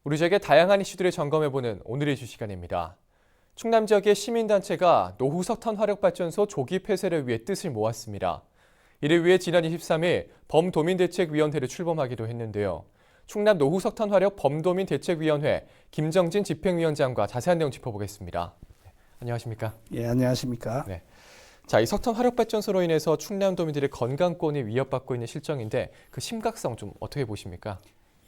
우리 지역의 다양한 이슈들을 점검해보는 오늘의 이슈 시간입니다. 충남 지역의 시민단체가 노후 석탄 화력발전소 조기 폐쇄를 위해 뜻을 모았습니다. 이를 위해 지난 23일 범도민대책위원회를 출범하기도 했는데요. 충남 노후 석탄 화력 범도민대책위원회 김정진 집행위원장과 자세한 내용 짚어보겠습니다. 네, 안녕하십니까? 예, 안녕하십니까? 네. 자, 이 석탄 화력발전소로 인해서 충남도민들의 건강권이 위협받고 있는 실정인데 그 심각성 좀 어떻게 보십니까?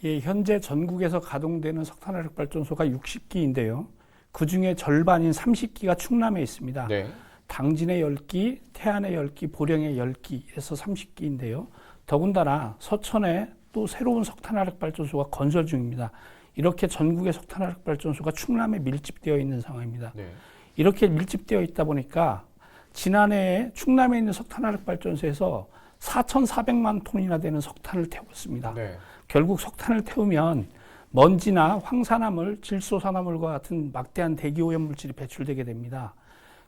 예, 현재 전국에서 가동되는 석탄화력발전소가 60기인데요. 그중에 절반인 30기가 충남에 있습니다. 네. 당진에 10기, 태안에 10기, 보령에 10기에서 30기인데요. 더군다나 서천에 또 새로운 석탄화력발전소가 건설 중입니다. 이렇게 전국의 석탄화력발전소가 충남에 밀집되어 있는 상황입니다. 네. 이렇게 밀집되어 있다 보니까 지난해에 충남에 있는 석탄화력발전소에서 4,400만 톤이나 되는 석탄을 태웠습니다. 네. 결국 석탄을 태우면 먼지나 황산화물, 질소산화물과 같은 막대한 대기오염물질이 배출되게 됩니다.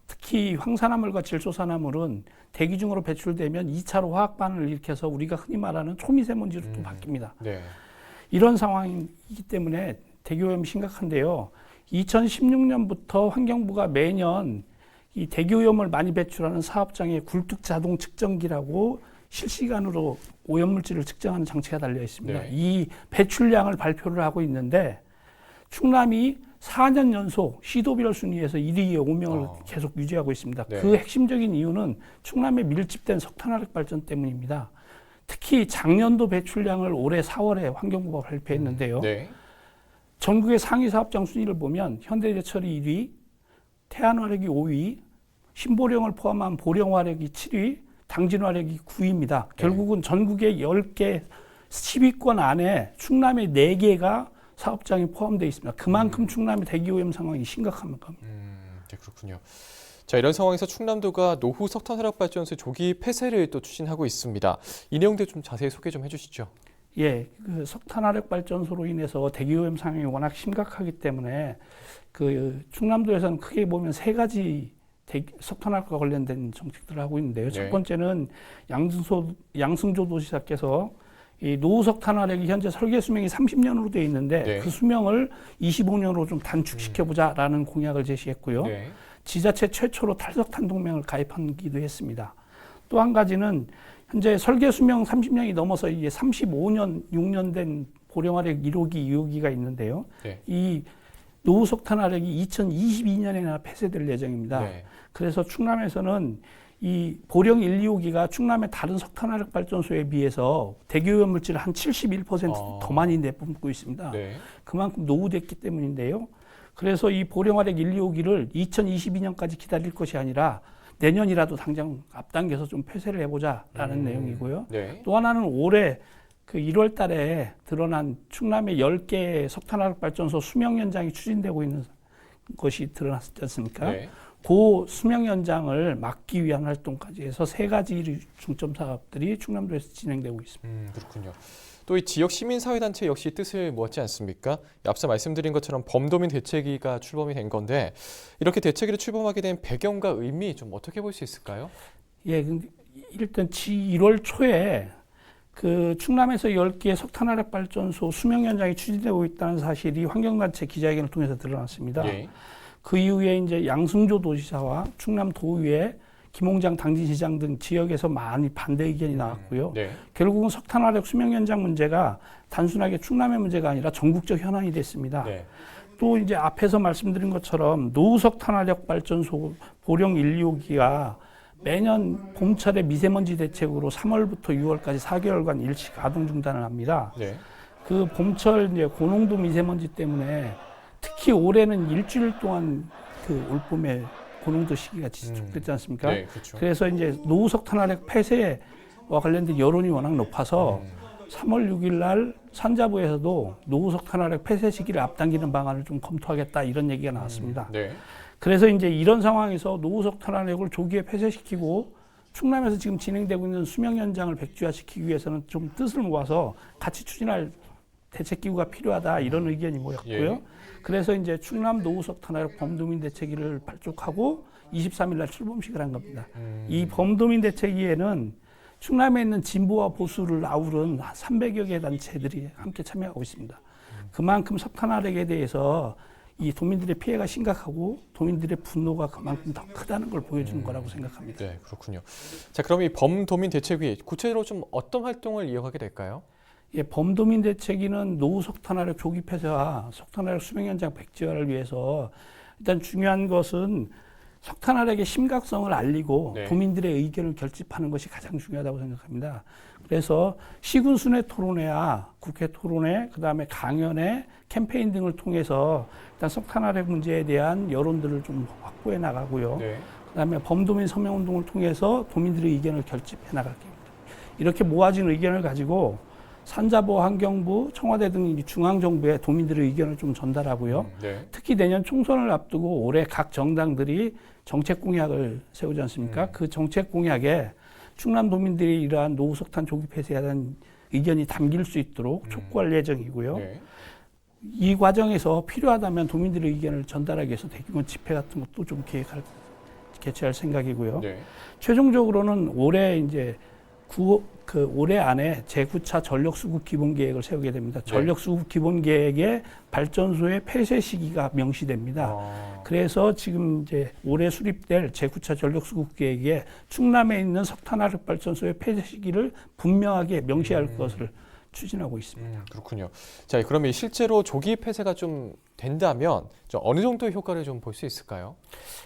특히 황산화물과 질소산화물은 대기 중으로 배출되면 2차로 화학반응을 일으켜서 우리가 흔히 말하는 초미세먼지로 또 바뀝니다. 네. 이런 상황이기 때문에 대기오염이 심각한데요. 2016년부터 환경부가 매년 이 대기오염을 많이 배출하는 사업장에 굴뚝자동 측정기라고 실시간으로 오염물질을 측정하는 장치가 달려 있습니다. 네. 이 배출량을 발표를 하고 있는데 충남이 4년 연속 시도별 순위에서 1위의 5명을 계속 유지하고 있습니다. 네. 그 핵심적인 이유는 충남에 밀집된 석탄화력 발전 때문입니다. 특히 작년도 배출량을 올해 4월에 환경부가 발표했는데요. 네. 전국의 상위 사업장 순위를 보면 현대제철이 1위, 태안화력이 5위, 신보령을 포함한 보령화력이 7위, 당진화력이 9위입니다. 결국은 전국의 10개 10위권 안에 충남의 4개가 사업장이 포함되어 있습니다. 그만큼 충남의 대기오염 상황이 심각한 겁니다. 네, 그렇군요. 자, 이런 상황에서 충남도가 노후 석탄 화력발전소 조기 폐쇄를 또 추진하고 있습니다. 이 내용들 좀 자세히 소개 좀 해주시죠. 예, 그 석탄화력발전소로 인해서 대기오염 상황이 워낙 심각하기 때문에 그 충남도에서는 크게 보면 3가지 석탄화력과 관련된 정책들을 하고 있는데요. 네. 첫 번째는 양승조 도지사께서 이 노후 석탄화력이 현재 설계 수명이 30년으로 되어 있는데 네. 그 수명을 25년으로 좀 단축시켜보자라는 공약을 제시했고요. 네. 지자체 최초로 탈석탄 동맹을 가입하기도 했습니다. 또 한 가지는 현재 설계 수명 30년이 넘어서 이제 35년, 6년 된 보령화력 1호기, 2호기가 있는데요. 네. 이 노후 석탄화력이 2022년에나 폐쇄될 예정입니다. 네. 그래서 충남에서는 이 보령 1, 2호기가 충남의 다른 석탄화력 발전소에 비해서 대기오염 물질을 한 71% 더 많이 내뿜고 있습니다. 네. 그만큼 노후됐기 때문인데요. 그래서 이 보령화력 1, 2호기를 2022년까지 기다릴 것이 아니라 내년이라도 당장 앞당겨서 좀 폐쇄를 해보자라는 내용이고요. 네. 또 하나는 올해 그 1월 달에 드러난 충남의 10개 석탄화력 발전소 수명 연장이 추진되고 있는 것이 드러났지 않습니까? 네. 그 수명 연장을 막기 위한 활동까지 해서 3가지 중점 사업들이 충남도에서 진행되고 있습니다. 그렇군요. 또 이 지역 시민사회단체 역시 뜻을 모았지 않습니까? 앞서 말씀드린 것처럼 범도민 대책위가 출범이 된 건데 이렇게 대책위를 출범하게 된 배경과 의미 좀 어떻게 볼 수 있을까요? 예, 근데 일단 1월 초에 그 충남에서 10개의 석탄화력 발전소 수명 연장이 추진되고 있다는 사실이 환경단체 기자회견을 통해서 드러났습니다. 예. 그 이후에 이제 양승조 도지사와 충남 도의회, 김홍장 당진시장 등 지역에서 많이 반대 의견이 나왔고요. 네. 결국은 석탄화력 수명 연장 문제가 단순하게 충남의 문제가 아니라 전국적 현안이 됐습니다. 네. 또 이제 앞에서 말씀드린 것처럼 노후 석탄화력 발전소 보령 1, 2호기가 매년 봄철에 미세먼지 대책으로 3월부터 6월까지 4개월간 일시 가동 중단을 합니다. 네. 그 봄철 이제 고농도 미세먼지 때문에 특히 올해는 일주일 동안 그 올봄에 고농도 시기가 지속됐지 않습니까? 네, 그렇죠. 그래서 이제 노후 석탄화력 폐쇄와 관련된 여론이 워낙 높아서 3월 6일 날 산자부에서도 노후 석탄화력 폐쇄 시기를 앞당기는 방안을 좀 검토하겠다 이런 얘기가 나왔습니다. 네. 그래서 이제 이런 상황에서 노후 석탄화력을 조기에 폐쇄시키고 충남에서 지금 진행되고 있는 수명 연장을 백지화시키기 위해서는 좀 뜻을 모아서 같이 추진할 대책기구가 필요하다 이런 의견이 모였고요. 예. 그래서 이제 충남 노후 석탄화력 범도민 대책위를 발족하고 23일 날 출범식을 한 겁니다. 이 범도민 대책위에는 충남에 있는 진보와 보수를 아우른 300여 개 단체들이 함께 참여하고 있습니다. 그만큼 석탄 화력에 대해서 이 도민들의 피해가 심각하고 도민들의 분노가 그만큼 더 크다는 걸 보여주는 거라고 생각합니다. 네, 그렇군요. 자, 그럼 이 범도민 대책위 구체적으로 좀 어떤 활동을 이어가게 될까요? 예, 범도민 대책위는 노후 석탄 화력 조기 폐쇄와 석탄 화력 수명 연장 백지화를 위해서 일단 중요한 것은 석탄 화력의 심각성을 알리고 네. 도민들의 의견을 결집하는 것이 가장 중요하다고 생각합니다. 그래서 시군순회 토론회와 국회 토론회, 그다음에 강연회, 캠페인 등을 통해서 일단 석탄 화력 문제에 대한 여론들을 좀 확보해 나가고요. 네. 그다음에 범도민 서명운동을 통해서 도민들의 의견을 결집해 나갈 겁니다. 이렇게 모아진 의견을 가지고 산자부, 환경부, 청와대 등 중앙정부에 도민들의 의견을 좀 전달하고요. 네. 특히 내년 총선을 앞두고 올해 각 정당들이 정책 공약을 세우지 않습니까? 그 정책 공약에 충남 도민들이 이러한 노후 석탄 조기 폐쇄에 대한 의견이 담길 수 있도록 촉구할 예정이고요. 네. 이 과정에서 필요하다면 도민들의 의견을 전달하기 위해서 대규모 집회 같은 것도 좀 개최할 생각이고요. 네. 최종적으로는 올해 이제 올해 안에 제9차 전력수급 기본계획을 세우게 됩니다. 전력수급 기본계획에 발전소의 폐쇄 시기가 명시됩니다. 그래서 지금 이제 올해 수립될 제9차 전력수급 계획에 충남에 있는 석탄화력 발전소의 폐쇄 시기를 분명하게 명시할 것을 추진하고 있습니다. 그렇군요. 자, 그러면 실제로 조기 폐쇄가 좀 된다면 좀 어느 정도의 효과를 좀 볼 수 있을까요?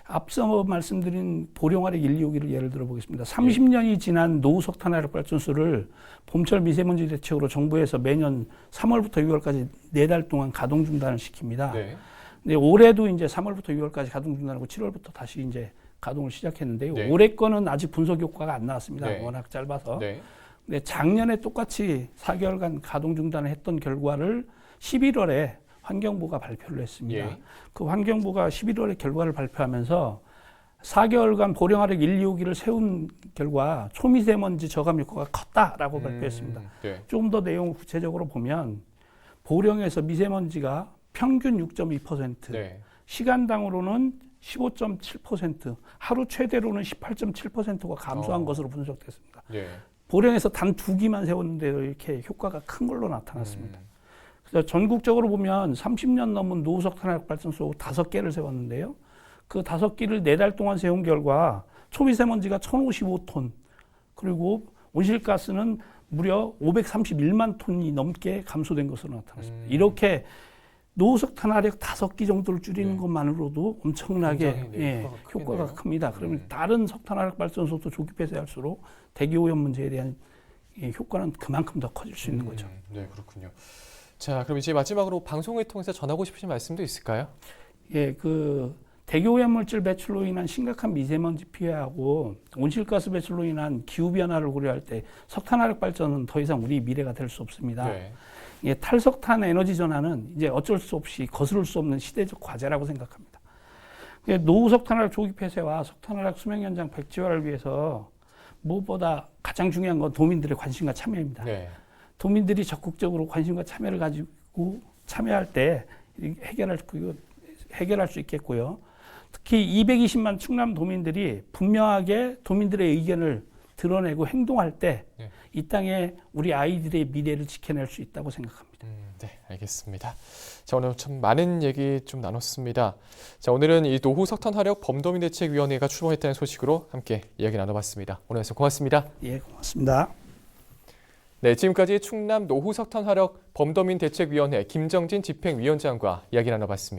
앞서 말씀드린 보령화력 1, 2호기를 예를 들어 보겠습니다. 30년이 지난 노후 석탄화력 발전소를 봄철 미세먼지 대책으로 정부에서 매년 3월부터 6월까지 4달 동안 가동 중단을 시킵니다. 네. 근데 올해도 이제 3월부터 6월까지 가동 중단하고 7월부터 다시 이제 가동을 시작했는데요. 네. 올해 거는 아직 분석 효과가 안 나왔습니다. 네. 워낙 짧아서. 네. 근데 작년에 똑같이 4개월간 가동 중단을 했던 결과를 11월에 환경부가 발표를 했습니다. 예. 그 환경부가 11월에 결과를 발표하면서 4개월간 보령화력 1, 2호기를 세운 결과 초미세먼지 저감 효과가 컸다라고 발표했습니다. 네. 조금 더 내용을 구체적으로 보면 보령에서 미세먼지가 평균 6.2%, 네. 시간당으로는 15.7%, 하루 최대로는 18.7%가 감소한 것으로 분석됐습니다. 네. 보령에서 단 2기만 세웠는데도 이렇게 효과가 큰 걸로 나타났습니다. 그래서 전국적으로 보면 30년 넘은 노후 석탄화력 발전소 5개를 세웠는데요. 그 5기를 4달 동안 세운 결과 초미세먼지가 1055톤, 그리고 온실가스는 무려 531만 톤이 넘게 감소된 것으로 나타났습니다. 이렇게 노후 석탄화력 5기 정도를 줄이는 네. 것만으로도 엄청나게 굉장히, 네, 효과가 큽니다. 그러면 네. 다른 석탄화력 발전소도 조기 폐쇄할수록 대기오염 문제에 대한 효과는 그만큼 더 커질 수 있는 거죠. 네, 그렇군요. 자, 그럼 이제 마지막으로 방송을 통해서 전하고 싶으신 말씀도 있을까요? 예, 그 대기오염 물질 배출로 인한 심각한 미세먼지 피해하고 온실가스 배출로 인한 기후 변화를 고려할 때 석탄화력 발전은 더 이상 우리 미래가 될 수 없습니다. 네. 예, 탈석탄 에너지 전환은 이제 어쩔 수 없이 거스를 수 없는 시대적 과제라고 생각합니다. 예, 노후 석탄화력 조기 폐쇄와 석탄화력 수명 연장 백지화를 위해서 무엇보다 가장 중요한 건 도민들의 관심과 참여입니다. 네. 도민들이 적극적으로 관심과 참여를 가지고 참여할 때 해결할 수 있겠고요. 특히 220만 충남 도민들이 분명하게 도민들의 의견을 드러내고 행동할 때 이 땅에 우리 아이들의 미래를 지켜낼 수 있다고 생각합니다. 네, 알겠습니다. 자, 오늘 참 많은 얘기 좀 나눴습니다. 자, 오늘은 이 노후 석탄 화력 범도민 대책위원회가 출범했다는 소식으로 함께 이야기 나눠봤습니다. 오늘 말씀 고맙습니다. 예, 고맙습니다. 네, 지금까지 충남 노후 석탄 화력 범도민 대책위원회 김정진 집행위원장과 이야기 나눠봤습니다.